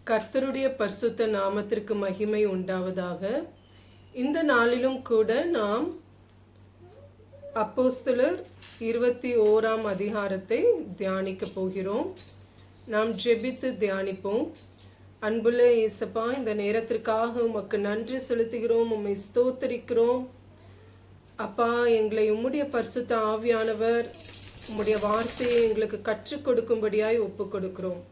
கர்த்தருடைய பரிசுத்த நாமத்திற்கு மகிமை உண்டாவதாக. இந்த நாளிலும் கூட நாம் அப்போஸ்தலர் 21ஆம் அதிகாரத்தை தியானிக்க போகிறோம். நாம் ஜெபித்து தியானிப்போம். அன்புள்ள இயேசப்பா, இந்த நேரத்திற்காக உமக்கு நன்றி செலுத்துகிறோம், உம்மை ஸ்தோத்திரிக்கிறோம். அப்பா, எங்களை உம்முடைய பரிசுத்த ஆவியானவர் உம்முடைய வார்த்தையை எங்களுக்கு கற்றுக் கொடுக்கும்படியாய் ஒப்பு கொடுக்கிறோம்.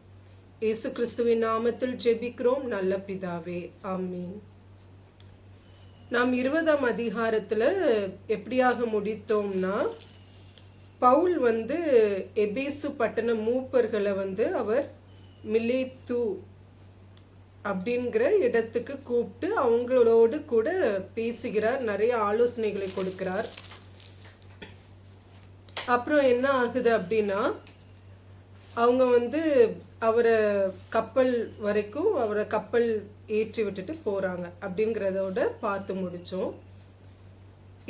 இயேசு கிறிஸ்துவின் நாமத்தில் ஜெபிக்கிறோம் நல்ல பிதாவே, ஆமீன். நாம் 20ஆம் அதிகாரத்துல எப்படியாக முடித்தோம்னா, பவுல் எபேசு பட்டண மூப்பர்களை அவர் மிலேத்து அப்படிங்கிற இடத்துக்கு கூப்பிட்டு அவங்களோடு கூட பேசுகிறார், நிறைய ஆலோசனைகளை கொடுக்கிறார். அப்புறம் என்ன ஆகுது அப்படின்னா, அவங்க அவரை கப்பல் வரைக்கும் கப்பல் ஏற்றி விட்டுட்டு போறாங்க அப்படிங்கிறதோட பார்த்து முடிச்சோம்.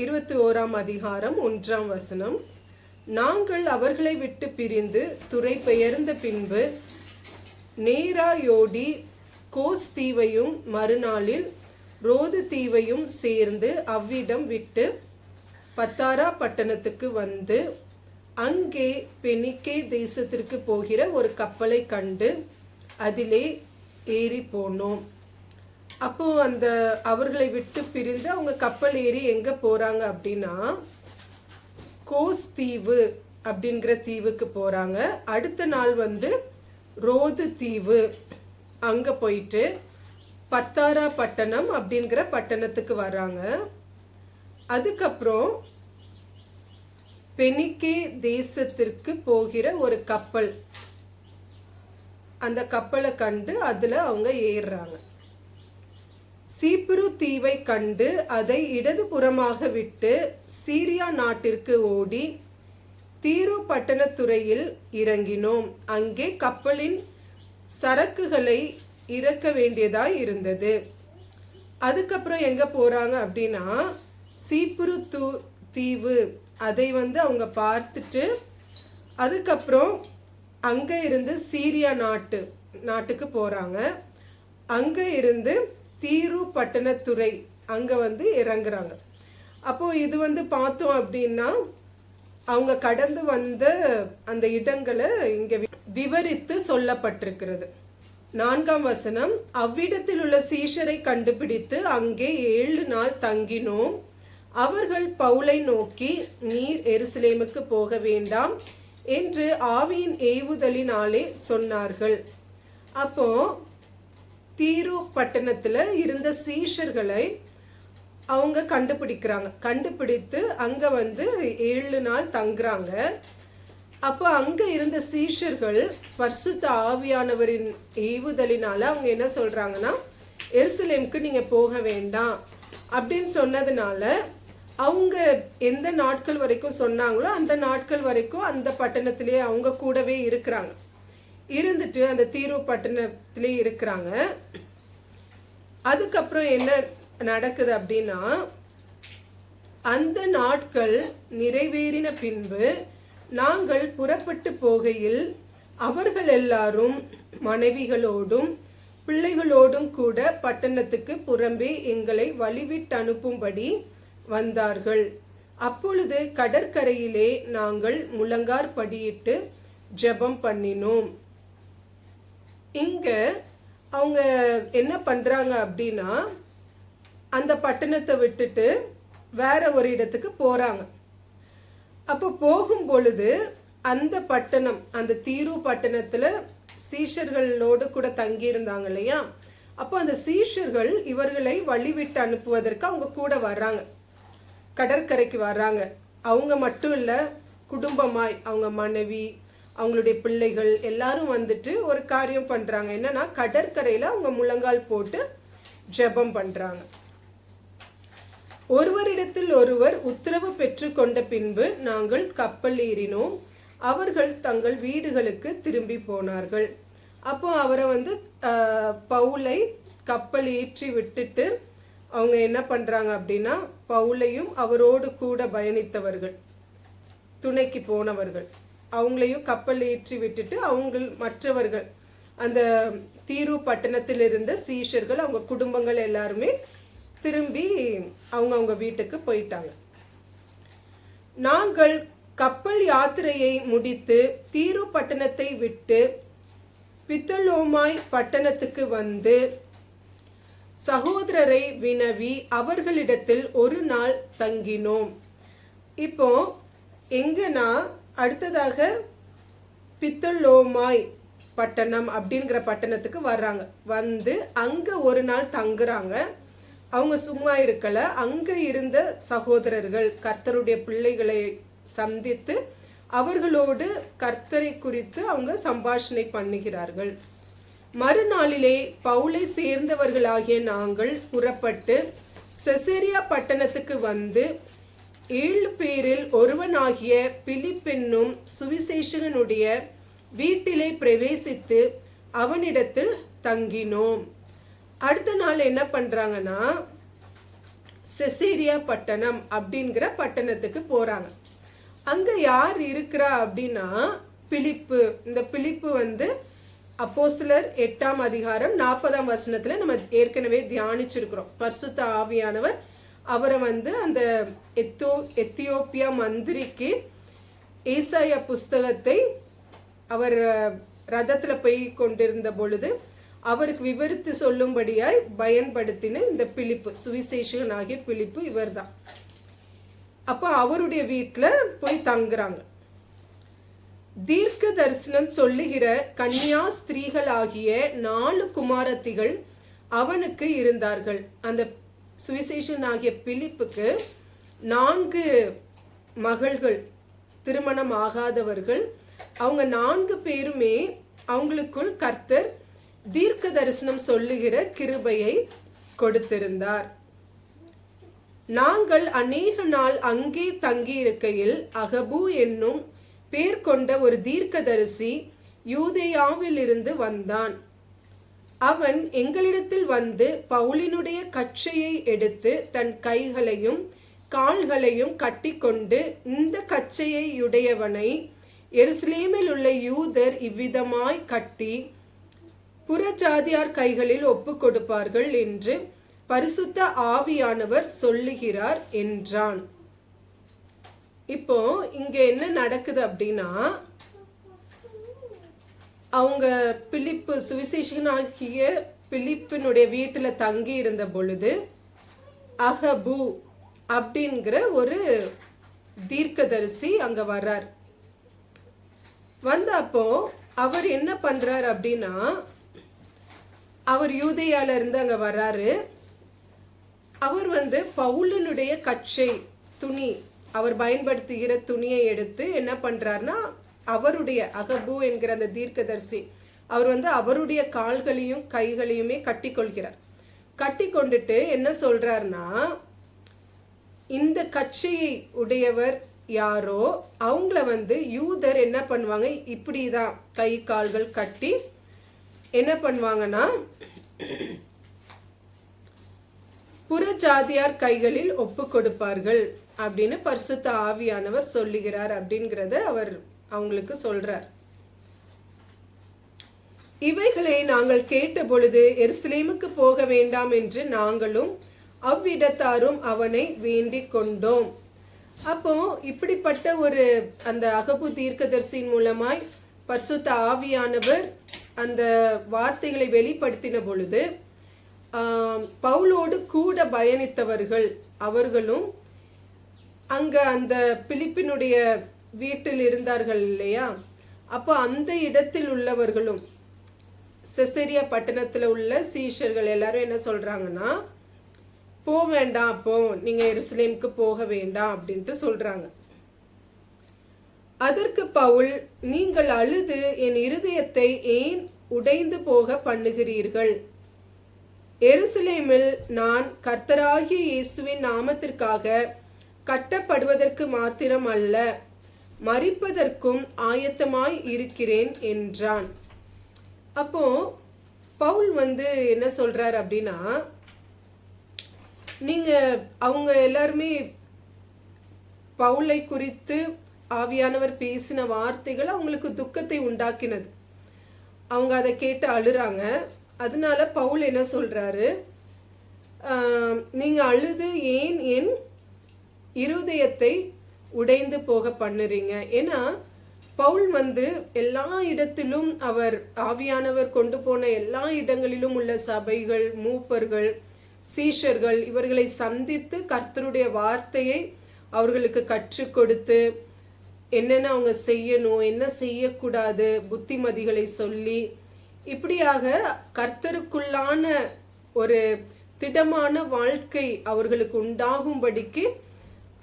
21ஆம் அதிகாரம் 1ஆம் வசனம். நாங்கள் அவர்களை விட்டு பிரிந்து துறை பெயர்ந்த பின்பு நேராயோடி கோஸ் தீவையும் மறுநாளில் ரோது தீவையும் சேர்ந்து அவ்விடம் விட்டு பத்தாரா பட்டணத்துக்கு வந்து அங்கே பெனிக்கே தேசத்திற்கு போகிற ஒரு கப்பலை கண்டு அதிலே ஏறி போனோம். அப்போ அவர்களை விட்டு பிரிந்து அவங்க கப்பல் ஏறி எங்க போறாங்க அப்படின்னா, கோஸ் தீவு அப்படிங்கிற தீவுக்கு போறாங்க. அடுத்த நாள் ரோது தீவு அங்க போயிட்டு பத்தாரா பட்டணம் அப்படிங்கிற பட்டணத்துக்கு வர்றாங்க. அதுக்கப்புறம் பெனிக்கே தேசத்திற்கு போகிற ஒரு கப்பல், அந்த கப்பலை கண்டு அதுல அவங்க ஏறுறாங்க. சீப்ரு தீவை கண்டு அதை இடதுபுறமாக விட்டு சீரியா நாட்டிற்கு ஓடி தீரு பட்டணத்துறையில் இறங்கினோம். அங்கே கப்பலின் சரக்குகளை இறக்க வேண்டியதாய் இருந்தது. அதுக்கப்புறம் எங்க போறாங்க அப்படின்னா, சீப்ரு தீவு அதை அவங்க பார்த்துட்டு அதுக்கப்புறம் அங்க இருந்து சீரியா நாட்டுக்கு போறாங்க. அங்க இருந்து தீரு பட்டணத்துறை அங்க இறங்குறாங்க. அப்போ இது பார்த்தோம் அப்படின்னா, அவங்க கடந்து வந்த அந்த இடங்களை இங்க விவரித்து சொல்லப்பட்டிருக்கிறது. 4ஆம் வசனம். அவ்விடத்தில் உள்ள சீஷரை கண்டுபிடித்து அங்கே 7 நாள் தங்கினோம். அவர்கள் பவுலை நோக்கி, நீர் எருசலேமுக்கு போக வேண்டாம் என்று ஆவியின் ஏவுதலினாலே சொன்னார்கள். அப்போ தீரு பட்டணத்துல இருந்த சீஷர்களை அவங்க கண்டுபிடிக்கிறாங்க. கண்டுபிடித்து அங்க 7 நாள் தங்குறாங்க. அப்போ அங்க இருந்த சீஷர்கள் பரிசுத்த ஆவியானவரின் ஏவுதலினால அவங்க என்ன சொல்றாங்கன்னா, எருசலேமுக்கு நீங்க போக வேண்டாம் அப்படின்னு சொன்னதுனால அவங்க எந்த நாட்கள் வரைக்கும் சொன்னாங்களோ அந்த நாட்கள் வரைக்கும் அந்த பட்டணத்திலே அவங்க கூடவே இருக்கிறாங்க. இருந்துட்டு அந்த தீரு பட்டணத்திலே இருக்கிறாங்க. அதுக்கப்புறம் என்ன நடக்குது அப்படின்னா, அந்த நாட்கள் நிறைவேறின பின்பு நாங்கள் புறப்பட்டு போகையில் அவர்கள் எல்லாரும் மனைவிகளோடும் பிள்ளைகளோடும் கூட பட்டணத்துக்கு புறம்பே எங்களை வழிவிட்டு அனுப்பும்படி வந்தார்கள். அப்பொழுது கடற்கரையிலே நாங்கள் முழங்கார் படியிட்டு ஜெபம் பண்ணினோம். இங்க அவங்க என்ன பண்றாங்க அப்படின்னா, அந்த பட்டணத்தை விட்டுட்டு வேற ஒரு இடத்துக்கு போறாங்க. அப்போ போகும் பொழுது அந்த பட்டணம், அந்த தீரு பட்டணத்துல சீஷர்களோடு கூட தங்கி இருந்தாங்க இல்லையா, அப்போ அந்த சீஷர்கள் இவர்களை வழிவிட்டு அனுப்புவதற்கு அவங்க கூட வர்றாங்க, கடற்கரைக்கு வர்றாங்க. அவங்க மட்டும் இல்ல, குடும்பமாய் அவங்க மனைவி அவங்களுடைய பிள்ளைகள் எல்லாரும் ஒரு காரியம் பண்றாங்க. என்னன்னா, கடற்கரையில அவங்க முழங்கால் போட்டு ஜெபம் பண்றாங்க. ஒருவரிடத்தில் ஒருவர் உத்தரவு பெற்று கொண்ட பின்பு நாங்கள் கப்பல் ஏறினோம். அவர்கள் தங்கள் வீடுகளுக்கு திரும்பி போனார்கள். அப்போ அவரை பவுலை கப்பல் ஏற்றி விட்டுட்டு அவங்க என்ன பண்றாங்க அப்படின்னா, பவுலையும் அவரோடு கூட பயணித்தவர்கள், துணைக்கு போனவர்கள், அவங்களையும் கப்பல் ஏற்றி விட்டுட்டு மற்றவர்கள் அந்த தீரு பட்டணத்தில் இருந்த சீஷர்கள் அவங்க குடும்பங்கள் எல்லாருமே திரும்பி அவங்க வீட்டுக்கு போயிட்டாங்க. நாங்கள் கப்பல் யாத்திரையை முடித்து தீரு பட்டணத்தை விட்டு பித்தலோமாய் பட்டணத்துக்கு வந்து சகோதரரை வினவி அவர்களிடத்தில் ஒரு நாள் தங்கினோம். இப்போ எங்கன்னா அடுத்ததாக பித்தலோமாய் பட்டணம் அப்படிங்கிற பட்டணத்துக்கு வர்றாங்க. வந்து அங்க ஒரு நாள் தங்குறாங்க. அவங்க சும்மா இருக்கல, அங்க இருந்த சகோதரர்கள் கர்த்தருடைய பிள்ளைகளை சந்தித்து அவர்களோடு கர்த்தரை குறித்து அவங்க சம்பாஷணை பண்ணுகிறார்கள். மறுநாளிலே பவுலை சேர்ந்தவர்களாகிய நாங்கள் புறப்பட்டு செசரியா பட்டணத்துக்கு வந்து 7 பேரில் ஒருவனாகிய பிலிப்பென்னும் சுவிசேஷகனுடைய வீட்டிலே பிரவேசித்து அவனிடத்தில் தங்கினோம். அடுத்த நாள் என்ன பண்றாங்கன்னா செசேரியா பட்டணம் அப்படிங்கிற பட்டணத்துக்கு போறாங்க. அங்க யார் இருக்கிறா அப்படின்னா பிலிப்பு. இந்த பிலிப்பு வந்து அப்போஸ்தலர் 8ஆம் அதிகாரம் 40ஆம் வசனத்துல நம்ம ஏற்கனவே தியானிச்சிருக்கிறோம். பரிசுத்த ஆவியானவர் அவரை வந்து அந்த எத்தியோப்பியா மந்திரிக்கு ஏசாயா புஸ்தகத்தை அவர் ரதத்துல போய் கொண்டிருந்த பொழுது அவருக்கு விவரித்து சொல்லும்படியாய் பயன்படுத்தின இந்த பிலிப்பு, சுவிசேஷகன் ஆகிய பிலிப்பு இவர் தான். அப்ப அவருடைய வீட்டுல போய் தங்குறாங்க. தீர்க்க தரிசனம் சொல்லுகிற கன்னியா ஸ்திரீகள் ஆகிய 4 குமாரத்திகள் அவனுக்கு இருந்தார்கள். அந்த சுவிசேஷன் ஆகிய பிலிப்புக்கு 4 மகள்கள், திருமணம் ஆகாதவர்கள். அவங்க 4 பேருமே அவங்களுக்குள் கர்த்தர் தீர்க்க தரிசனம் சொல்லுகிற கிருபையை கொடுத்திருந்தார். நாங்கள் அநேக நாள் அங்கே தங்கி இருக்கையில் அகபு என்னும் பேர் கொண்ட ஒரு தீர்க்கதரிசி யூதேயாவில் இருந்து வந்தான். அவன் எங்களிடத்தில் வந்து பவுலினுடைய கச்சையை எடுத்து தன் கைகளையும் கால்களையும் கட்டிக்கொண்டு, இந்த கச்சையை உடையவனை எருசலேமில் உள்ள யூதர் இவ்விதமாய் கட்டி புறஜாதியார் கைகளில் ஒப்பு கொடுப்பார்கள் என்று பரிசுத்த ஆவியானவர் சொல்லுகிறார் என்றான். இப்போ இங்க என்ன நடக்குது அப்படின்னா, அவங்க பிலிப்பு, சுவிசேஷகனாகிய பிலிப்பினுடைய வீட்டுல தங்கி இருந்த பொழுது அகபு அப்படிங்கிற ஒரு தீர்க்கதரிசி அங்க வர்றார். வந்தப்போ அவர் என்ன பண்றார் அப்படின்னா, அவர் யூதேயால இருந்து அங்க வர்றாரு. அவர் வந்து பவுலினுடைய கச்சை துணி, அவர் பயன்படுத்துகிற துணியை எடுத்து என்ன பண்றாருன்னா, அவருடைய அகபு என்கிற அந்த தீர்க்கதரிசி அவர் வந்து அவருடைய கால்களையும் கைகளையுமே கட்டி கொள்கிறார். கட்டி கொண்டுட்டு என்ன சொல்றாருன்னா, இந்த கச்சையை உடையவர் யாரோ அவங்கள வந்து யூதர் என்ன பண்ணுவாங்க, இப்படிதான் கை கால்கள் கட்டி என்ன பண்ணுவாங்கன்னா புறஜாதியார் கைகளில் ஒப்பு கொடுப்பார்கள் அப்படின்னு பரிசுத்த ஆவியானவர் சொல்லுகிறார் அப்படிங்கறத அவர் அவங்களுக்கு சொல்றார். இவைகளை நாங்கள் கேட்ட பொழுது எருசலேமுக்கு போக வேண்டாம் என்று நாங்களும் அவ்விடத்தாரும் அவனை வேண்டிக் கொண்டோம். அப்போ இப்படிப்பட்ட ஒரு அந்த அகபு தீர்க்கதரிசியின் மூலமாய் பரிசுத்த ஆவியானவர் அந்த வார்த்தைகளை வெளிப்படுத்தின பொழுது பவுலோடு கூட பயணித்தவர்கள் அவர்களும் அங்க அந்த பிலிப்பினுடைய வீட்டில் இருந்தார்கள் இல்லையா, அப்போ அந்த இடத்தில் உள்ளவர்களும் செசரியா பட்டணத்துல உள்ள சீஷர்கள் எல்லாரும் என்ன சொல்றாங்கன்னா, போக வேண்டாம், அப்போ நீங்க எருசலேமுக்கு போக வேண்டாம் அப்படின்ட்டு சொல்றாங்க. அதற்கு பவுல், நீங்கள் அழுது என் இருதயத்தை ஏன் உடைந்து போக பண்ணுகிறீர்கள்? எருசலேமில் நான் கர்த்தராகிய இயேசுவின் நாமத்திற்காக கட்டப்படுவதற்கு மாத்திரம் அல்ல, மரிப்பதற்கும் ஆயத்தமாய் இருக்கிறேன் என்றான். அப்போ பவுல் வந்து என்ன சொல்றார் அப்படின்னா, நீங்க அவங்க எல்லாருமே பவுலை குறித்து ஆவியானவர் பேசின வார்த்தைகள் அவங்களுக்கு துக்கத்தை உண்டாக்கினது. அவங்க அதை கேட்டு அழுறாங்க. அதனால பவுல் என்ன சொல்றாரு, நீங்க அழுது ஏன் என் இருதயத்தை உடைந்து போக பண்ணுறீங்க? ஏன்னா பவுல் எல்லா இடத்திலும் அவர் ஆவியானவர் கொண்டு போன எல்லா இடங்களிலும் உள்ள சபைகள், மூப்பர்கள், சீஷர்கள் இவர்களை சந்தித்து கர்த்தருடைய வார்த்தையை அவர்களுக்கு கற்றுக் கொடுத்து என்னென்ன அவங்க செய்யணும், என்ன செய்யக்கூடாது, புத்திமதிகளை சொல்லி இப்படியாக கர்த்தருக்குள்ளான ஒரு திடமான வாழ்க்கை அவர்களுக்கு உண்டாகும்படிக்கு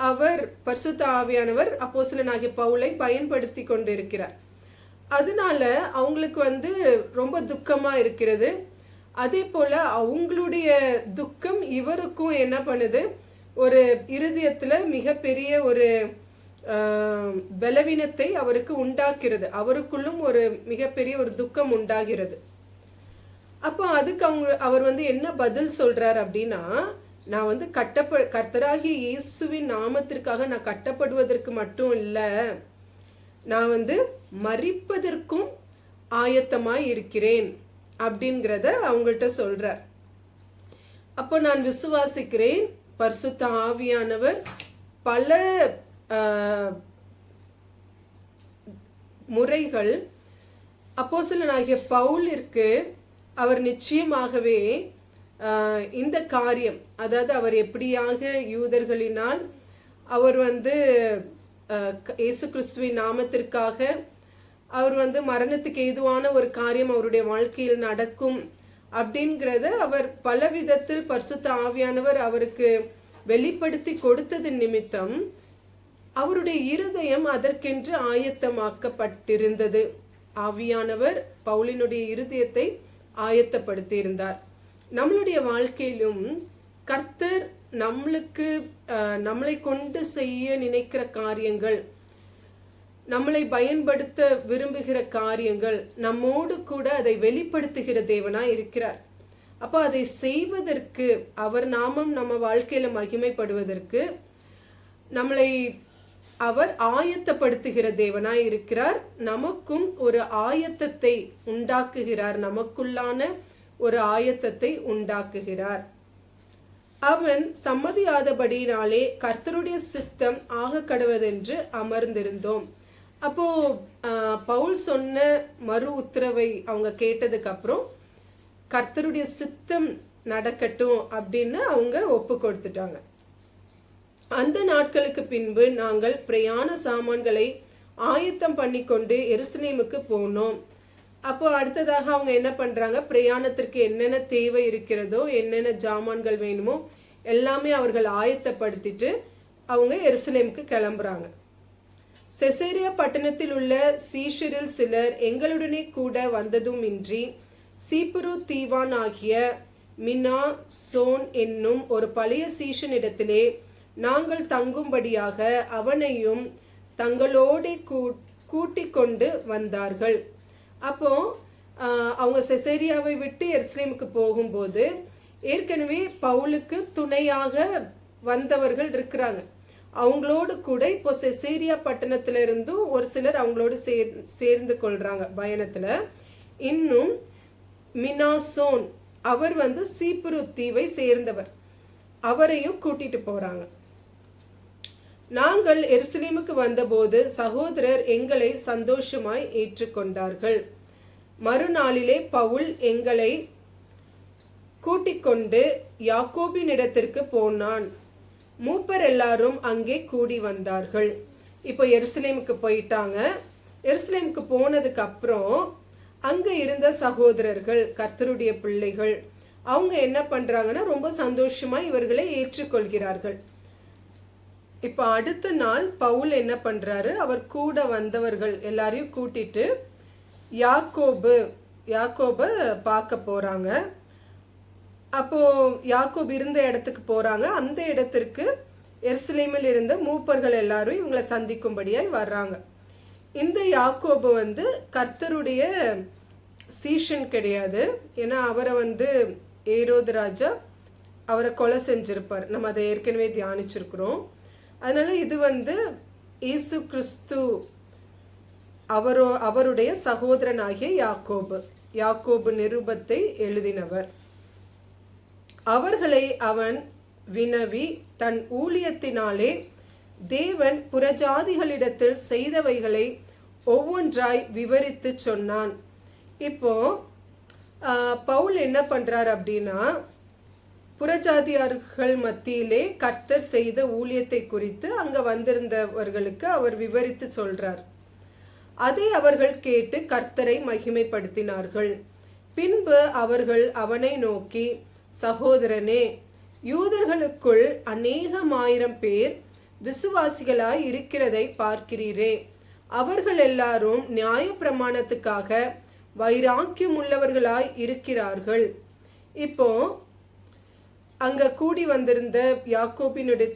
அவர் பரிசுத்த ஆவியானவர் அப்போஸ்தலனாகிய பவுலை பயன்படுத்தி கொண்டிருக்கிறார். அதனால அவங்களுக்கு ரொம்ப துக்கமா இருக்கிறது. அதே போல அவங்களுடைய துக்கம் இவருக்கும் என்ன பண்ணுது, ஒரு இருதயத்துல மிகப்பெரிய ஒரு பலவீனத்தை அவருக்கு உண்டாக்குறது. அவருக்குள்ளும் ஒரு மிகப்பெரிய ஒரு துக்கம் உண்டாகிறது. அப்போ அதுக்கு அவர் என்ன பதில் சொல்றார் அப்படின்னா, நான் கர்த்தராகிய இயேசுவின் நாமத்திற்காக நான் கட்டப்படுவதற்கு மட்டும் இல்லை, நான் மரிப்பதற்கும் ஆயத்தமாய் இருக்கிறேன் அப்படிங்கிறத அவங்கள்ட்ட சொல்றார். அப்போ நான் விசுவாசிக்கிறேன் பரிசுத்த ஆவியானவர் பல முறைகள் அப்போஸ்தலனாகிய பவுலிற்கு அவர் நிச்சயமாகவே இந்த காரியம், அதாவது அவர் எப்படியாக யூதர்களினால் அவர் இயேசு கிறிஸ்துவின் நாமத்திற்காக அவர் மரணத்துக்கு ஏதுவான ஒரு காரியம் அவருடைய வாழ்க்கையில் நடக்கும் அப்படிங்கிறத அவர் பல விதத்தில் பரிசுத்த ஆவியானவர் அவருக்கு வெளிப்படுத்தி கொடுத்தது நிமித்தம் அவருடைய இருதயம் அதற்கென்று ஆயத்தமாக்கப்பட்டிருந்தது. ஆவியானவர் பவுலினுடைய இருதயத்தை ஆயத்தப்படுத்தி இருந்தார். நம்மளுடைய வாழ்க்கையிலும் கர்த்தர் நம்மளை கொண்டு செய்ய நினைக்கிற காரியங்கள், நம்மளை பயன்படுத்த விரும்புகிற காரியங்கள், நம்மோடு கூட அதை வெளிப்படுத்துகிற தேவனாய் இருக்கிறார். அப்போ அதை செய்வதற்கு, அவர் நாமம் நம்ம வாழ்க்கையில மகிமைப்படுவதற்கு நம்மளை அவர் ஆயத்தப்படுத்துகிற தேவனாய் இருக்கிறார். நமக்கும் ஒரு ஆயத்தத்தை உண்டாக்குகிறார், நமக்குள்ளான ஒரு ஆயத்தத்தை உண்டாக்குகிறார். அவன் சம்மதியாதபடியினாலே கர்த்தருடைய சித்தம் ஆக கடவதென்று அமர்ந்திருந்தோம். அப்போ பவுல் சொன்ன மறு உத்தரவை அவங்க கேட்டதுக்கு அப்புறம் கர்த்தருடைய சித்தம் நடக்கட்டும் அப்படின்னு அவங்க ஒப்பு கொடுத்துட்டாங்க. அந்த நாட்களுக்கு பின்பு நாங்கள் பிரயாண சாமான்களை ஆயத்தம் பண்ணி கொண்டு எருசலேமுக்கு போனோம். அப்போ அடுத்ததாக அவங்க என்ன பண்றாங்க, பிரயாணத்திற்கு என்னென்ன தேவை இருக்கிறதோ, என்னென்ன ஜாமான்கள் வேணுமோ எல்லாமே அவர்கள் ஆயத்தப்படுத்திட்டு அவங்க எருசலேமுக்கு கிளம்புறாங்க. செசேரியா பட்டணத்தில் உள்ள சீஷரில் சிலர் எங்களுடனே கூட வந்ததும் இன்றி சீப்புரு தீவான் ஆகிய மினா சோன் என்னும் ஒரு பழைய சீஷனிடத்திலே நாங்கள் தங்கும்படியாக அவனையும் தங்களோட கூட்டிக் கொண்டு வந்தார்கள். அப்போ அவங்க செசேரியாவை விட்டு எருசலேமுக்கு போகும்போது ஏற்கனவே பவுலுக்கு துணையாக வந்தவர்கள் இருக்கிறாங்க. அவங்களோடு கூட இப்போ செசேரியா பட்டணத்துல இருந்தும் ஒரு சிலர் அவங்களோடு சேர்ந்து கொள்றாங்க பயணத்துல. இன்னும் மினாசோன் அவர் சீப்புரு தீவை சேர்ந்தவர், அவரையும் கூட்டிட்டு போறாங்க. நாங்கள் எருசலேமுக்கு வந்தபோது சகோதரர் எங்களை சந்தோஷமாய் ஏற்றுக்கொண்டார்கள். மறுநாளிலே பவுல் எங்களை கூட்டிக் கொண்டு யாக்கோபின் இடத்திற்கு போனான். மூப்பர் எல்லாரும் அங்கே கூடி வந்தார்கள். இப்போ எருசலேமுக்கு போயிட்டாங்க. எருசலேமுக்கு போனதுக்கு அப்புறம் அங்க இருந்த சகோதரர்கள், கர்த்தருடைய பிள்ளைகள், அவங்க என்ன பண்றாங்கன்னா ரொம்ப சந்தோஷமா இவர்களை ஏற்றுக்கொள்கிறார்கள். இப்ப அடுத்த நாள் பவுல் என்ன பண்றாரு, அவர் கூட வந்தவர்கள் எல்லாரையும் கூட்டிட்டு யாக்கோப பார்க்க போறாங்க. அப்போ யாக்கோப் இருந்த இடத்துக்கு போறாங்க. அந்த இடத்திற்கு எருசலேமில் இருந்த மூப்பர்கள் எல்லாரும் இவங்களை சந்திக்கும்படியாய் வர்றாங்க. இந்த யாக்கோபு கர்த்தருடைய சீஷன் கிடையாது. ஏன்னா அவரை ஏரோது ராஜா அவரை கொலை செஞ்சிருப்பார். நம்ம அதை ஏற்கனவே தியானிச்சிருக்கிறோம். அதனால இது இயேசு கிறிஸ்து அவருடைய சகோதரனாகிய யாக்கோபு நிருபத்தை எழுதினவர். அவர்களை அவன் வினவி தன் ஊழியத்தினாலே தேவன் புறஜாதிகளிடத்தில் செய்தவைகளை ஒவ்வொன்றாய் விவரித்து சொன்னான். இப்போ பவுல் என்ன பண்றார் அப்படின்னா, புறஜாதியார்கள் மத்தியிலே கர்த்தர் செய்த ஊழியத்தை குறித்து அங்க வந்திருந்தவர்களுக்கு அவர் விவரித்து சொல்றார். அதை அவர்கள் கேட்டு கர்த்தரை மகிமைப்படுத்தினார்கள். பின்பு அவர்கள் அவனை நோக்கி, சகோதரனே, யூதர்களுக்குள் 1000 பேர் விசுவாசிகளாய் இருக்கிறதை பார்க்கிறீரே. அவர்கள் எல்லாரும் நியாய பிரமாணத்துக்காக வைராக்கியம் உள்ளவர்களாய் இருக்கிறார்கள். இப்போ அங்க கூடி வந்திருந்த யாக்கோபினுடைய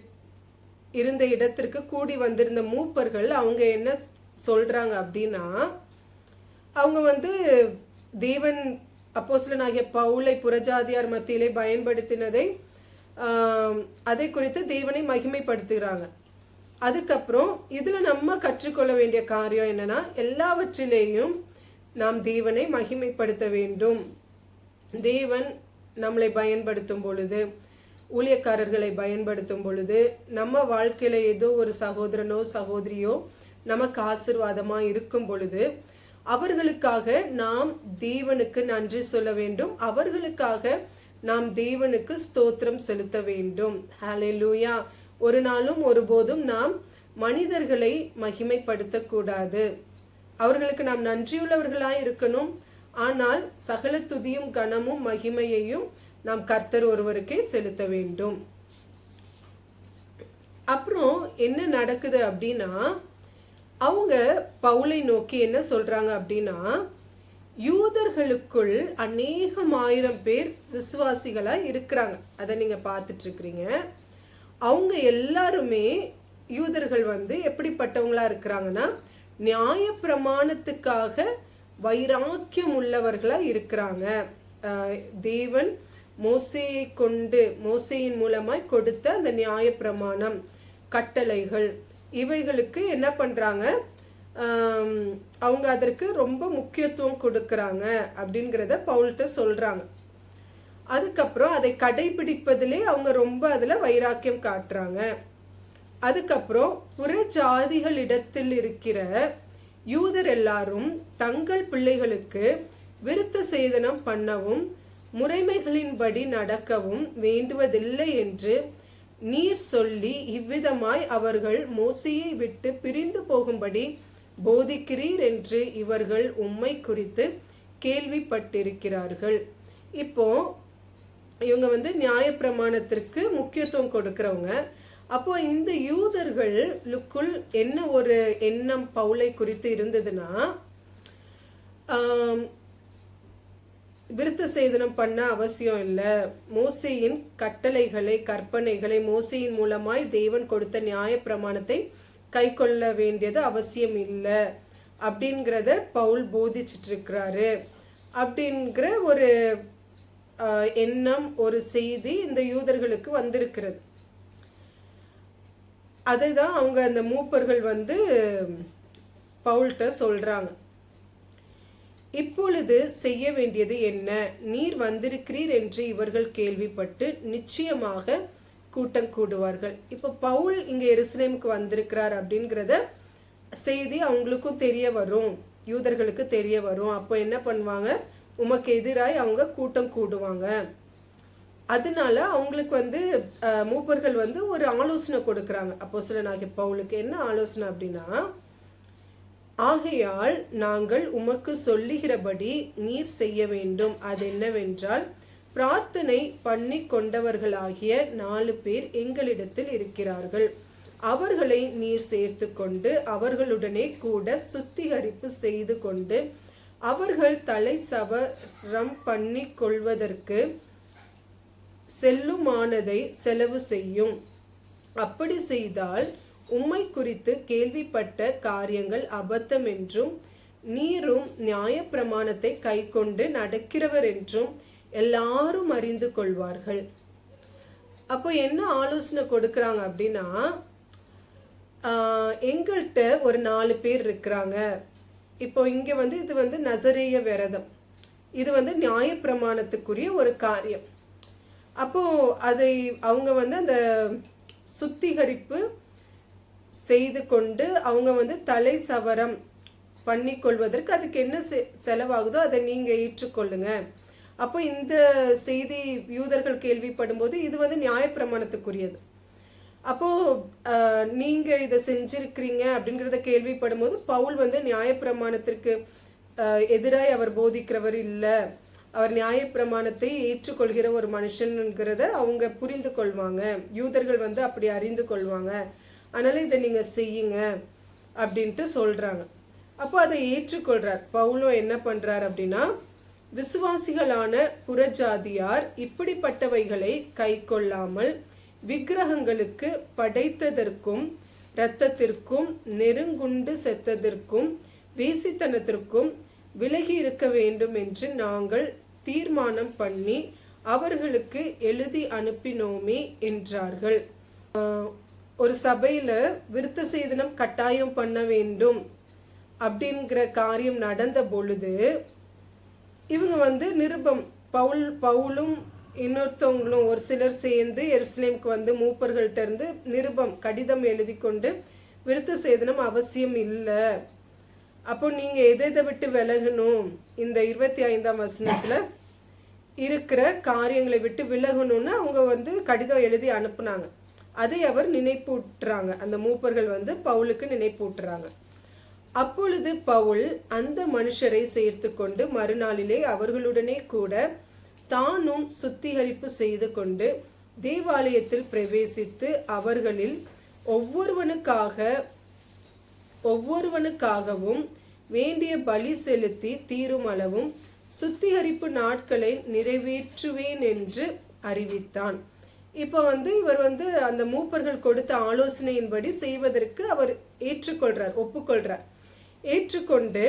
இருந்த இடத்திற்கு கூடி வந்திருந்த மூப்பர்கள் அவங்க என்ன சொல்றாங்க அப்படின்னா, அவங்க தேவன் அப்போஸ்தலனாகிய பவுலை புறஜாதியார் மத்தியிலே பயன்படுத்தினதை அதை குறித்து தேவனை மகிமைப்படுத்துகிறாங்க. அதுக்கப்புறம் இதுல நம்ம கற்றுக்கொள்ள வேண்டிய காரியம் என்னன்னா, எல்லாவற்றிலேயும் நாம் தேவனை மகிமைப்படுத்த வேண்டும். தேவன் நம்மளை பயன்படுத்தும் பொழுது, ஊழியக்காரர்களை பயன்படுத்தும் பொழுது, நம்ம வாழ்க்கையில ஏதோ ஒரு சகோதரனோ சகோதரியோ நமக்கு ஆசீர்வாதமா இருக்கும் பொழுது அவர்களுக்காக நாம் தேவனுக்கு நன்றி சொல்ல வேண்டும். அவர்களுக்காக நாம் தேவனுக்கு ஸ்தோத்திரம் செலுத்த வேண்டும். ஹல்லேலூயா. ஒரு நாளும் ஒருபோதும் நாம் மனிதர்களை மகிமைப்படுத்த கூடாது. அவர்களுக்கு நாம் நன்றியுள்ளவர்களாய் இருக்கணும். ஆனால் சகல துதியும் கனமும் மகிமையையும் நாம் கர்த்தர் ஒருவருக்கே செலுத்த வேண்டும். அப்புறம் என்ன நடக்குது அப்படின்னா, அவங்க பவுலை நோக்கி என்ன சொல்றாங்க அப்படின்னா, யூதர்களுக்குள் 1000 பேர் விசுவாசிகளா இருக்கிறாங்க. அதை நீங்க பார்த்துட்டு இருக்கிறீங்க. அவங்க எல்லாருமே யூதர்கள் எப்படிப்பட்டவங்களா இருக்கிறாங்கன்னா, நியாய பிரமாணத்துக்காக வைராக்கியம் உள்ளவர்களா இருக்கிறாங்க. தேவன் மோசேயின் மூலமாய் கொடுத்த அந்த நியாய பிரமாணம், கட்டளைகள், இவைகளுக்கு என்ன பண்றாங்க, அவங்க அதற்கு ரொம்ப முக்கியத்துவம் கொடுக்கறாங்க அப்படிங்கிறத பவுல்கிட்ட சொல்றாங்க. அதுக்கப்புறம் அதை கடைபிடிப்பதிலே அவங்க ரொம்ப அதுல வைராக்கியம் காட்டுறாங்க. அதுக்கப்புறம் புற ஜாதிகளிடத்தில் இருக்கிற யூதர் எல்லாரும் தங்கள் பிள்ளைகளுக்கு விருத்த சேதனம் பண்ணவும் முறைமைகளின்படி நடக்கவும் வேண்டுவதில்லை என்று நீர் சொல்லி இவ்விதமாய் அவர்கள் மோசேயை விட்டு பிரிந்து போகும்படி போதிக்கிறீர் என்று இவர்கள் உம்மை குறித்து கேள்விப்பட்டிருக்கிறார்கள். இப்போ இவங்க நியாய பிரமாணத்திற்கு முக்கியத்துவம் கொடுக்கிறவங்க. அப்போ இந்த யூதர்களுக்குள் என்ன ஒரு எண்ணம் பவுலை குறித்து இருந்ததுன்னா, விருத்த சேதனம் பண்ண அவசியம் இல்லை, மோசேயின் கட்டளைகளை கற்பனைகளை மோசேயின் மூலமாய் தேவன் கொடுத்த நியாய பிரமாணத்தை கை கொள்ள வேண்டியது அவசியம் இல்லை அப்படிங்கிறத பவுல் போதிச்சுட்டு இருக்கிறாரு அப்படிங்கிற ஒரு எண்ணம், ஒரு செய்தி இந்த யூதர்களுக்கு வந்திருக்கிறது. அதுதான் அவங்க அந்த மூப்பர்கள் பவுல்கிட்ட சொல்றாங்க. இப்பொழுது செய்ய வேண்டியது என்ன? நீர் வந்திருக்கிறீர் என்று இவர்கள் கேள்விப்பட்டு நிச்சயமாக கூட்டம் கூடுவார்கள். இப்போ பவுல் இங்க எருசலேமுக்கு வந்திருக்கிறார் அப்படிங்கிறத செய்தி அவங்களுக்கும் தெரிய வரும், யூதர்களுக்கு தெரிய வரும். அப்போ என்ன பண்ணுவாங்க, உமக்கு எதிராய் அவங்க கூட்டம் கூடுவாங்க. அதனால அவங்களுக்கு மூப்பர்கள் ஒரு ஆலோசனை கொடுக்கறாங்க அப்போஸ்தலனாகிய பவுலுக்கு. என்ன ஆலோசனை அப்படின்னா, ஆகையால் நாங்கள் உமக்கு சொல்லுகிறபடி நீர் செய்ய வேண்டும். அது என்னவென்றால், பிரார்த்தனை பண்ணி கொண்டவர்களாகிய 4 பேர் எங்களிடத்தில் இருக்கிறார்கள். அவர்களை நீர் சேர்த்து கொண்டு அவர்களுடனே கூட சுத்திகரிப்பு செய்து கொண்டு அவர்கள் தலை சவரம் பண்ணி கொள்வதற்கு செல்லுமானதை செலவு செய்யும். அப்படி செய்தால் உம்மை குறித்து கேள்விப்பட்ட காரியங்கள் அபத்தம் என்றும் நீரும் நியாய பிரமாணத்தை கை கொண்டு நடக்கிறவர் என்றும் எல்லாரும் அறிந்து கொள்வார்கள். அப்போ என்ன ஆலோசனை கொடுக்கறாங்க அப்படின்னா, எங்கள்கிட்ட ஒரு 4 பேர் இருக்கிறாங்க, இப்போ இங்க வந்து இது வந்து நசரேய விரதம், இது வந்து நியாயப்பிரமாணத்துக்குரிய ஒரு காரியம். அப்போ அதை அவங்க வந்து அந்த சுத்திகரிப்பு செய்து கொண்டு அவங்க வந்து தலை சவரம் பண்ணி கொள்வதற்கு அதுக்கு என்ன செலவாகுதோ அதை நீங்க ஏற்றுக்கொள்ளுங்க. அப்போ இந்த செய்தி யூதர்கள் கேள்விப்படும் போது இது வந்து நியாயப்பிரமாணத்துக்குரியது. அப்போ நீங்க இதை செஞ்சிருக்கிறீங்க அப்படிங்கிறத கேள்விப்படும் போது பவுல் வந்து நியாயப்பிரமாணத்திற்கு எதிராய் அவர் போதிக்கிறவர் இல்லை, அவர் நியாயப்பிரமாணத்தை ஏற்றுக்கொள்கிற ஒரு மனுஷன்ங்கிறத அவங்க புரிந்து கொள்வாங்க, யூதர்கள் வந்து அப்படி அறிந்து கொள்வாங்க, அதனால இதை நீங்க செய்யுங்க அப்படின்ட்டு சொல்றாங்க. அப்போ அதை ஏற்றுக்கொள்றார். பவுலும் என்ன பண்றார் அப்படின்னா, விசுவாசிகளான புறஜாதியார் இப்படிப்பட்டவைகளை கை கொள்ளாமல் விக்கிரகங்களுக்கு படைத்ததற்கும் இரத்தத்திற்கும் நெருங்குண்டு செத்ததற்கும் வேசித்தனத்திற்கும் விலகி இருக்க வேண்டும் என்று நாங்கள் தீர்மானம் பண்ணி அவர்களுக்கு எழுதி அனுப்பினோமே என்றார்கள். ஒரு சபையில விருத்த சேதனம் கட்டாயம் பண்ண வேண்டும் அப்படிங்கிற காரியம் நடந்த பொழுது இவங்க வந்து நிருபம் பவுலும் இன்னொருத்தவங்களும் ஒரு சிலர் சேர்ந்து எருசலேமுக்கு வந்து மூப்பர்கள்ட்ட இருந்து நிருபம் கடிதம் எழுதி கொண்டு விருத்த சேதனம் அவசியம் இல்லை, அப்போ நீங்க எதை விட்டு விலகணும், இந்த 25ஆம் வசனத்துல இருக்கிற காரியங்களை விட்டு விலகணும்னு அவங்க வந்து கடிதம் எழுதி அனுப்புனாங்க. அதை அவர் நினைப்பூட்டுறாங்க, அந்த மூப்பர்கள் வந்து பவுலுக்கு நினைப்பூட்டுறாங்க. அப்பொழுது பவுல் அந்த மனுஷரை சேர்த்து கொண்டு மறுநாளிலே அவர்களுடனே கூட தானும் சுத்திகரிப்பு செய்து கொண்டு தேவாலயத்தில் பிரவேசித்து அவர்களில் ஒவ்வொருவனுக்காகவும் வேண்டிய பலி செலுத்தி தீரும் அளவும் சுத்திகரிப்பு நாட்களை நிறைவேற்றுவேன் என்று அறிவித்தான். இப்போ வந்து இவர் வந்து அந்த மூப்பர்கள் கொடுத்த ஆலோசனையின்படி செய்வதற்கு அவர் ஒப்புக்கொள்றார். ஏற்றுக்கொண்டு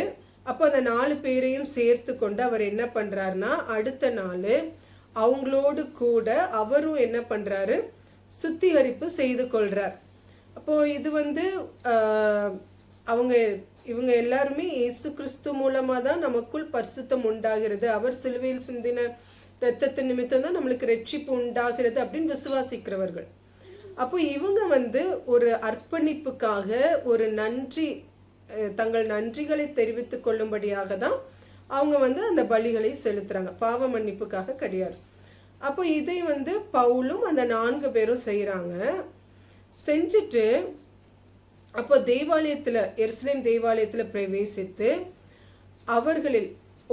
அப்போ அந்த 4 பேரையும் சேர்த்து கொண்டு அவர் என்ன பண்றாருன்னா, அடுத்த நாள் அவங்களோடு கூட அவரும் என்ன பண்றாரு, சுத்திகரிப்பு செய்து கொள்றார். அப்போ இது வந்து இவங்க எல்லாருமே இயேசு கிறிஸ்து மூலமா தான் நமக்குள் பரிசுத்தம் உண்டாகிறது, அவர் சிலுவையில் சிந்தின இரத்தத்தின் நிமித்தம் தான் நம்மளுக்கு ரட்சிப்பு உண்டாகிறது அப்படின்னு விசுவாசிக்கிறவர்கள். அப்போ இவங்க வந்து ஒரு அர்ப்பணிப்புக்காக ஒரு தங்கள் நன்றிகளை தெரிவித்துக் கொள்ளும்படியாக தான் அவங்க வந்து அந்த பலிகளை செலுத்துறாங்க, பாவ மன்னிப்புக்காக கிடையாது. அப்போ இதை வந்து பவுலும் அந்த 4 பேரும் செய்யறாங்க. செஞ்சுட்டு அப்போ எருசலேம் தேவாலயத்துல பிரவேசித்து அவர்களில்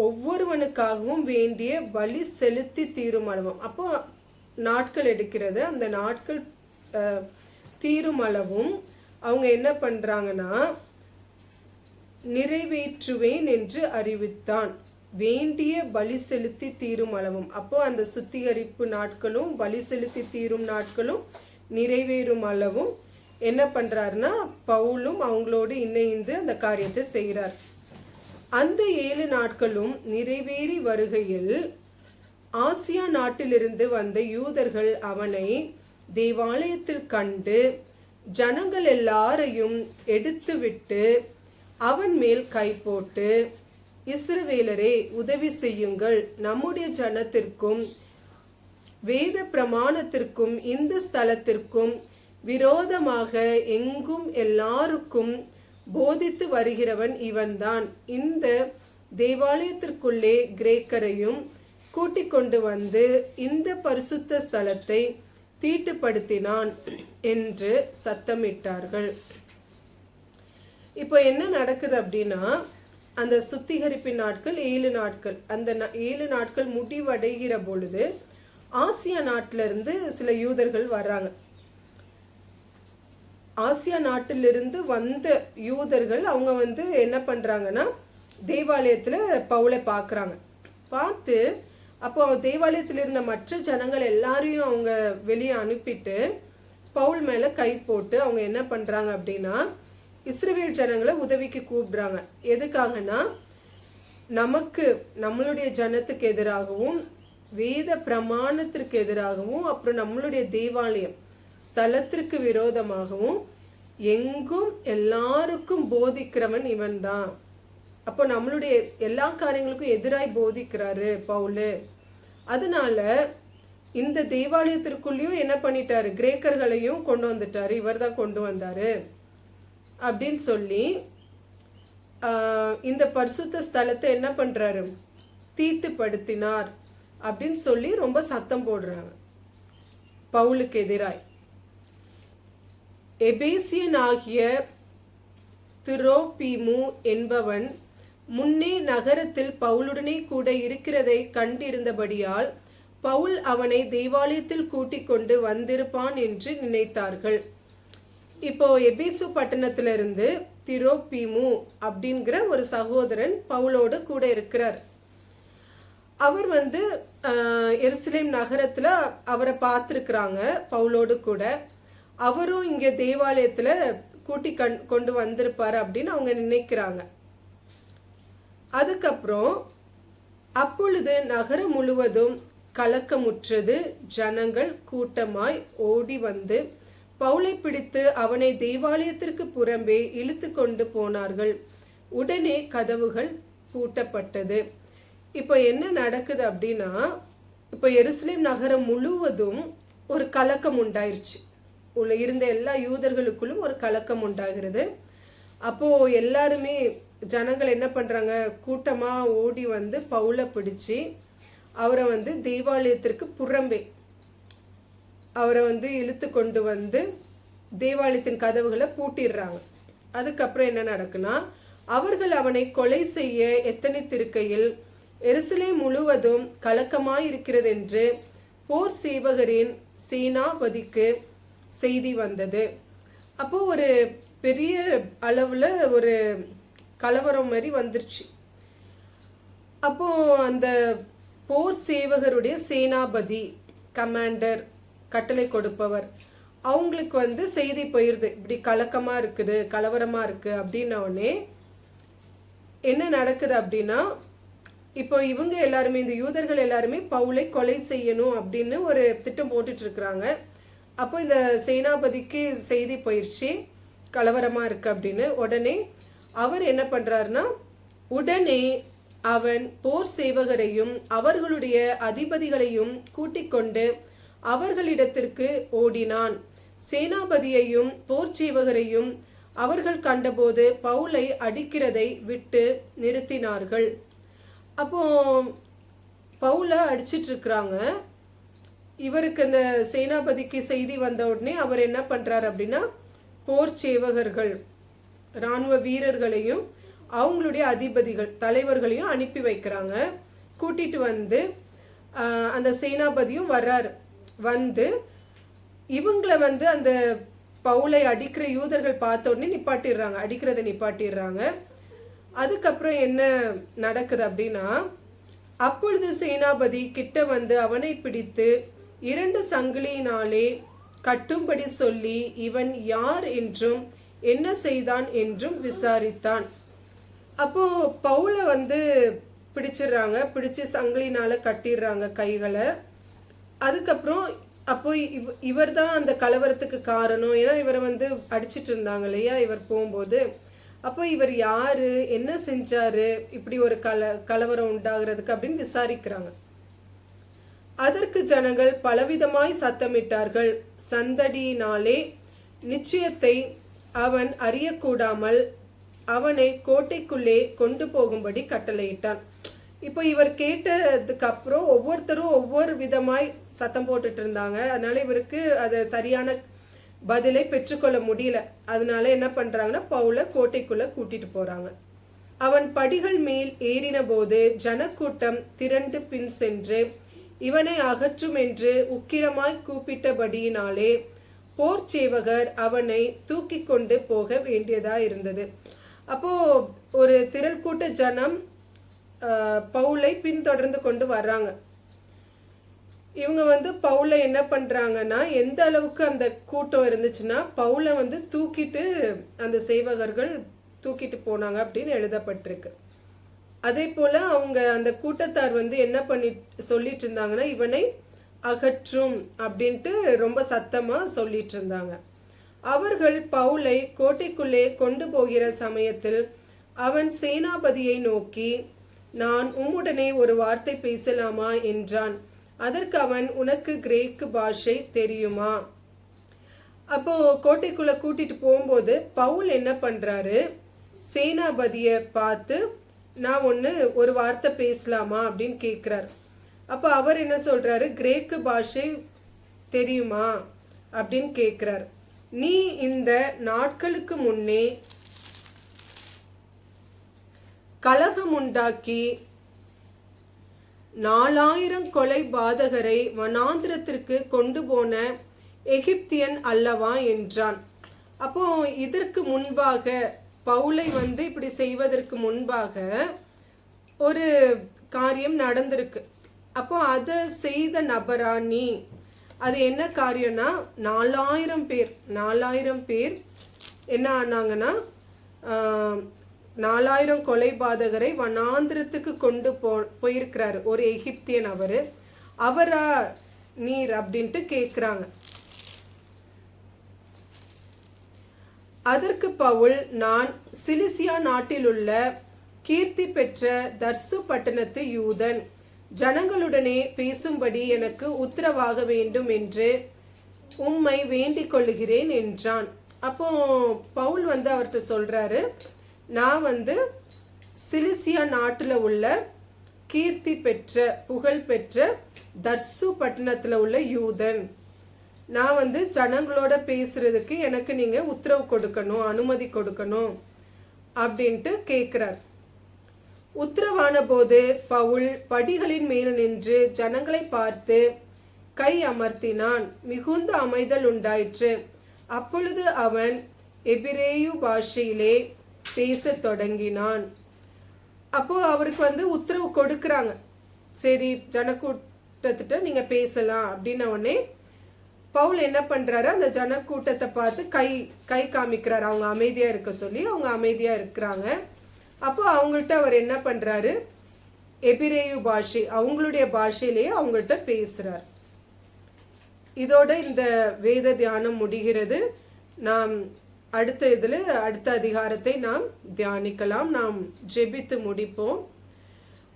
ஒவ்வொருவனுக்காகவும் வேண்டிய பலி செலுத்தி தீரும் அளவும், அப்போ நாட்கள் எடுக்கிறது, அந்த நாட்கள் தீரும் அளவும் அவங்க என்ன பண்றாங்கன்னா, நிறைவேற்றுவேன் என்று அறிவித்தான். வேண்டிய பலி செலுத்தி தீரும் அளவும், அப்போ அந்த சுத்திகரிப்பு நாட்களும் பலி செலுத்தி தீரும் நாட்களும் நிறைவேறும் அளவும் என்ன பண்றாருன்னா, பவுலும் அவங்களோடு இணைந்து அந்த காரியத்தை செய்கிறார். அந்த 7 நாட்களும் நிறைவேறி வருகையில் ஆசியா நாட்டிலிருந்து வந்த யூதர்கள் அவனை தேவாலயத்தில் கண்டு ஜனங்கள் எல்லாரையும் எடுத்துவிட்டு அவன் மேல் கை போட்டு, இஸ்ரவேலரே உதவி செய்யுங்கள், நம்முடைய ஜனத்திற்கும் வேத பிரமாணத்திற்கும் இந்த ஸ்தலத்திற்கும் விரோதமாக எங்கும் எல்லாருக்கும் போதித்து வருகிறவன் இவன்தான். இந்த தேவாலயத்திற்குள்ளே கிரேக்கரையும் கூட்டிக் கொண்டு வந்து இந்த பரிசுத்த ஸ்தலத்தை தீட்டுப்படுத்தினான் என்று சத்தமிட்டார்கள். இப்போ என்ன நடக்குது அப்படின்னா, அந்த சுத்திகரிப்பின் நாட்கள் 7 நாட்கள், அந்த 7 நாட்கள் முடிவடைகிற பொழுது ஆசியா நாட்டிலிருந்து சில யூதர்கள் வர்றாங்க. ஆசியா நாட்டிலிருந்து வந்த யூதர்கள் அவங்க வந்து என்ன பண்றாங்கன்னா, தேவாலயத்துல பவுலை பார்க்குறாங்க. பார்த்து அப்போ தேவாலயத்தில் இருந்த மற்ற ஜனங்கள் எல்லாரையும் அவங்க வெளியே அனுப்பிட்டு பவுல் மேல கை போட்டு அவங்க என்ன பண்றாங்க அப்படின்னா, இஸ்ரவேல் ஜனங்களை உதவிக்கு கூப்பிடுறாங்க. எதுக்காகனா, நம்மளுடைய ஜனத்துக்கு எதிராகவும் வேத பிரமாணத்திற்கு எதிராகவும் அப்புறம் நம்மளுடைய தேவாலயம் ஸ்தலத்திற்கு விரோதமாகவும் எங்கும் எல்லாருக்கும் போதிக்கிறவன் இவன் தான். அப்போ நம்மளுடைய எல்லா காரியங்களுக்கும் எதிராய் போதிக்கிறாரு பவுலு. அதனால இந்த தேவாலயத்திற்குள்ளேயும் என்ன பண்ணிட்டாரு, கிரேக்கர்களையும் கொண்டு வந்துட்டாரு, இவர் தான் கொண்டு வந்தாரு அப்படின்னு சொல்லி இந்த பரிசுத்த ஸ்தலத்தை என்ன பண்றாரு, தீட்டுப்படுத்தினார் அப்படின்னு சொல்லி ரொம்ப சத்தம் போடுறாங்க பவுலுக்கு எதிராய். எபேசியன் ஆகிய திரோபீமு என்பவன் முன்னே நகரத்தில் பவுலுடனே கூட இருக்கிறதை கண்டிருந்தபடியால் பவுல் அவனை தேவாலயத்தில் கூட்டிக் கொண்டு வந்திருப்பான் என்று நினைத்தார்கள். இப்போ எபேசு பட்டணத்திலிருந்து திரோபீமு அப்படிங்கிற ஒரு சகோதரன் பவுலோடு கூட இருக்கிறார். அவர் எருசலேம் நகரத்துல அவரை பார்த்துருக்குறாங்க பவுலோடு கூட. அவரும் இங்க தேவாலயத்துல கூட்டி கொண்டு வந்திருப்பாரு அப்படின்னு அவங்க நினைக்கிறாங்க. அதுக்கப்புறம் அப்பொழுது நகரம் முழுவதும் கலக்கமுற்றது. ஜனங்கள் கூட்டமாய் ஓடி வந்து பவுலை பிடித்து அவனை தேவாலயத்திற்கு புறம்பே இழுத்து கொண்டு போனார்கள். உடனே கதவுகள் பூட்டப்பட்டது. இப்போ என்ன நடக்குது அப்படின்னா, இப்போ எருசலேம் நகரம் முழுவதும் ஒரு கலக்கம் உண்டாயிருச்சு. உள்ள இருந்த எல்லா யூதர்களுக்குள்ளும் ஒரு கலக்கம் உண்டாகிறது. அப்போ எல்லாருமே ஜனங்கள் என்ன பண்றாங்க, கூட்டமா ஓடி வந்து பவுலை பிடிச்சு அவரை தேவாலயத்திற்கு புறம்பே அவரை இழுத்து கொண்டு வந்து தேவாலயத்தின் கதவுகளை பூட்டிடுறாங்க. அதுக்கப்புறம் என்ன நடக்குன்னா, அவர்கள் அவனை கொலை செய்ய எத்தனைத்திருக்கையில் எருசலேம் முழுவதும் கலக்கமாயிருக்கிறது என்று போர் சேவகரின் சேனாபதிக்கு செய்தி வந்தது. அப்போ ஒரு பெரிய அளவுல ஒரு கலவரம் மாதிரி வந்துருச்சு. அப்போ அந்த போர் சேவகருடைய சேனாபதி, கமாண்டர், கட்டளை கொடுப்பவர், அவங்களுக்கு செய்தி போயிருது, இப்படி கலக்கமா இருக்குது, கலவரமா இருக்கு அப்படின்னோடனே என்ன நடக்குது அப்படின்னா, இப்போ இவங்க எல்லாருமே, இந்த யூதர்கள் எல்லாருமே பவுலை கொலை செய்யணும் அப்படின்னு ஒரு திட்டம் போட்டுட்டு இருக்கிறாங்க. அப்போ இந்த சேனாபதிக்கு செய்தி போயிடுச்சு கலவரமா இருக்கு அப்படின்னு. உடனே அவர் என்ன பண்றாருன்னா, உடனே அவன் போர் சேவகரையும் அவர்களுடைய அதிபதிகளையும் கூட்டிக் கொண்டு அவர்களிடத்திற்கு ஓடினான். சேனாபதியையும் போர் சேவகரையும் அவர்கள் கண்டபோது பவுலை அடிக்கிறதை விட்டு நிறுத்தினார்கள். அப்போ பவுலை அடிச்சிட்டு இருக்கிறாங்க. இவருக்கு இந்த சேனாபதிக்கு செய்தி வந்த உடனே அவர் என்ன பண்றாரு அப்படின்னா, போர் சேவகர்கள், இராணுவ வீரர்களையும் அவங்களுடைய அதிபதிகள், தலைவர்களையும் அனுப்பி வைக்கிறாங்க. கூட்டிட்டு வந்து அந்த சேனாபதியும் வர்றாரு. வந்து இவங்களை அந்த பவுலை அடிக்கிற யூதர்கள் பார்த்த உடனே நிப்பாட்டிடுறாங்க, அடிக்கிறத நிப்பாட்டிடுறாங்க. அதுக்கப்புறம் என்ன நடக்குது அப்படின்னா, அப்பொழுது சேனாபதி கிட்ட வந்து அவனை பிடித்து 2 சங்கிலியினாலே கட்டும்படி சொல்லி இவன் யார் என்றும் என்ன செய்தான் என்றும் விசாரித்தான். அப்போ பவுலை பிடிச்சிடுறாங்க, பிடிச்சு சங்கிலினால கட்டிடுறாங்க கைகளை. அதுக்கப்புறம் அப்போ இவர் தான் அந்த கலவரத்துக்கு காரணம், ஏன்னா இவரை அடிச்சிட்டு இருந்தாங்க இல்லையா இவர் போகும்போது. அப்போ இவர் யாரு, என்ன செஞ்சாரு, இப்படி ஒரு கலவரம் உண்டாகிறதுக்கு அப்படின்னு விசாரிக்கிறாங்க. அதற்கு ஜனங்கள் பலவிதமாய் சத்தமிட்டார்கள். சந்தடியினாலே நிச்சயத்தை அவன் அறியக்கூடாமல் அவனை கோட்டைக்குள்ளே கொண்டு போகும்படி கட்டளையிட்டான். இப்போ இவர் கேட்டதுக்கு அப்புறம் ஒவ்வொருத்தரும் ஒவ்வொரு விதமாய் சத்தம் போட்டுட்டு இருந்தாங்க. அதனால இவருக்கு அது சரியான பதிலை பெற்றுக்கொள்ள முடியல. அதனால என்ன பண்றாங்கன்னா, பவுலை கோட்டைக்குள்ள கூட்டிட்டு போறாங்க. அவன் படிகள் மேல் ஏறின போது ஜனக்கூட்டம் திரண்டு பின் சென்று இவனை அகற்றும் என்று உக்கிரமாய் கூப்பிட்டபடியினாலே போர் சேவகர் அவனை தூக்கி கொண்டு போக வேண்டியதா இருந்தது. அப்போ ஒரு திரள் கூட்ட ஜனம் பவுலை பின்தொடர்ந்து கொண்டு வர்றாங்க. இவங்க பவுலை என்ன பண்றாங்கன்னா, எந்த அளவுக்கு அந்த கூட்டம் இருந்துச்சுன்னா பவுலை தூக்கிட்டு அந்த சேவகர்கள் தூக்கிட்டு போனாங்க அப்படின்னு எழுதப்பட்டிருக்கு. அதே போல அவங்க அந்த கூட்டத்தார் என்ன பண்ணி சொல்லிட்டு இருந்தாங்கன்னா, இவனை அகற்றும் அப்படின்ட்டு ரொம்ப சத்தமா சொல்லிட்டு இருந்தாங்க. அவர்கள் பவுலை கோட்டைக்குள்ளே கொண்டு போகிற சமயத்தில் அவன் சேனாபதியை நோக்கி, நான் உம்முடனே ஒரு வார்த்தை பேசலாமா என்றான். அதற்கு அவன், உனக்கு கிரேக்கு பாஷை தெரியுமா? அப்போ கோட்டைக்குள்ள கூட்டிட்டு போகும்போது பவுல் என்ன பண்றாரு, சேனாபதிய பார்த்து, நான் ஒரு வார்த்தை பேசலாமா அப்படின்னு கேட்கிறார். அப்போ அவர் என்ன சொல்றாரு, கிரேக்கு பாஷை தெரியுமா அப்படின்னு கேட்கிறார். நீ இந்த நாட்களுக்கு முன்னே கலகம் உண்டாக்கி 4000 கொலை பாதகரை வனாந்திரத்திற்கு கொண்டு போன எகிப்தியன் அல்லவா என்றான். அப்போ இதற்கு முன்பாக பவுலை இப்படி செய்வதற்கு முன்பாக ஒரு காரியம் நடந்திருக்கு. அப்போ அதை செய்த நபரா நீ? அது என்ன காரியம்னா, 4000 பேர் என்ன ஆனாங்கன்னா, 4000 கொலை பாதகரை வனாந்திரத்துக்கு கொண்டு போயிருக்கிறாரு ஒரு எகிப்தியன். அவரா நீர் அப்படின்ட்டு கேட்குறாங்க. அதற்கு பவுல், நான் சிலிசியா நாட்டில் உள்ள கீர்த்தி பெற்ற தர்சு பட்டணத்து யூதன், ஜனங்களுடனே பேசும்படி எனக்கு உத்தரவாக வேண்டும் என்று உம்மை வேண்டிக் கொள்ளுகிறேன் என்றான். அப்போ பவுல் அவர்கிட்ட சொல்றாரு, நான் சிலிசியா நாட்டில் உள்ள கீர்த்தி பெற்ற புகழ் பெற்ற தர்சு பட்டணத்தில் உள்ள யூதன், நான் ஜனங்களோட பேசுறதுக்கு எனக்கு நீங்க உத்தரவு கொடுக்கணும், அனுமதி கொடுக்கணும் அப்படின்ட்டு கேட்கிறார். உத்தரவான போது பவுல் படிகளின் மேல் நின்று ஜனங்களை பார்த்து கை அமர்த்தினான். மிகுந்த அமைதல் உண்டாயிற்று. அப்பொழுது அவன் எபிரேயு பாஷையிலே பேச தொடங்கினான். அப்போ அவருக்கு உத்தரவு கொடுக்கறாங்க, சரி ஜனக்கூட்டத்திட்ட நீங்க பேசலாம் அப்படின்ன உடனே பவுல் என்ன பண்றாரு, அந்த ஜனக்கூட்டத்தை பார்த்து கை காமிக்கிறாரு, அவங்க அமைதியா இருக்க சொல்லி. அவங்க அமைதியா இருக்கிறாங்க. அப்போ அவங்கள்ட்ட அவர் என்ன பண்றாரு, எபிரேயு பாஷை, அவங்களுடைய பாஷையிலேயே அவங்கள்ட்ட பேசுறார். இதோட இந்த வேத தியானம் முடிகிறது. நாம் அடுத்த அதிகாரத்தை நாம் தியானிக்கலாம். நாம் ஜெபித்து முடிப்போம்.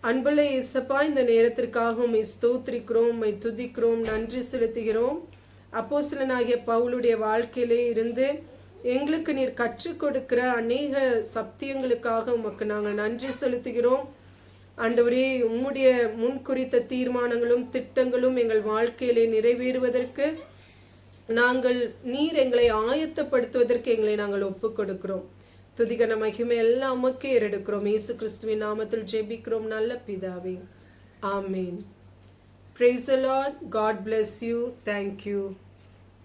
அன்புள்ள இயேசப்பா, இந்த நேரத்திற்காக உம்மை ஸ்தோத்திரிக்கிறோம், உம்மை துதிக்கிறோம், நன்றி செலுத்துகிறோம். அப்போஸ்தலனாகிய பவுலுடைய வாழ்க்கையிலே இருந்து எங்களுக்கு நீர் கற்றுக் கொடுக்கிற அநேக சத்தியங்களுக்காக உமக்கு நாங்கள் நன்றி செலுத்துகிறோம். ஆண்டவரே, உம்முடைய முன்குறித்த தீர்மானங்களும் திட்டங்களும் எங்கள் வாழ்க்கையிலே நிறைவேறுவதற்கு நீர் எங்களை ஆயத்தப்படுத்துவதற்கு எங்களை நாங்கள் ஒப்புக் கொடுக்கிறோம். துதிகன மகிமை எல்லாம் உமக்கே ஏறெடுக்கிறோம். இயேசு கிறிஸ்துவின் நாமத்தில் ஜெபிக்கிறோம் நல்ல பிதாவே, ஆமேன். Praise the Lord. God bless you. Thank you.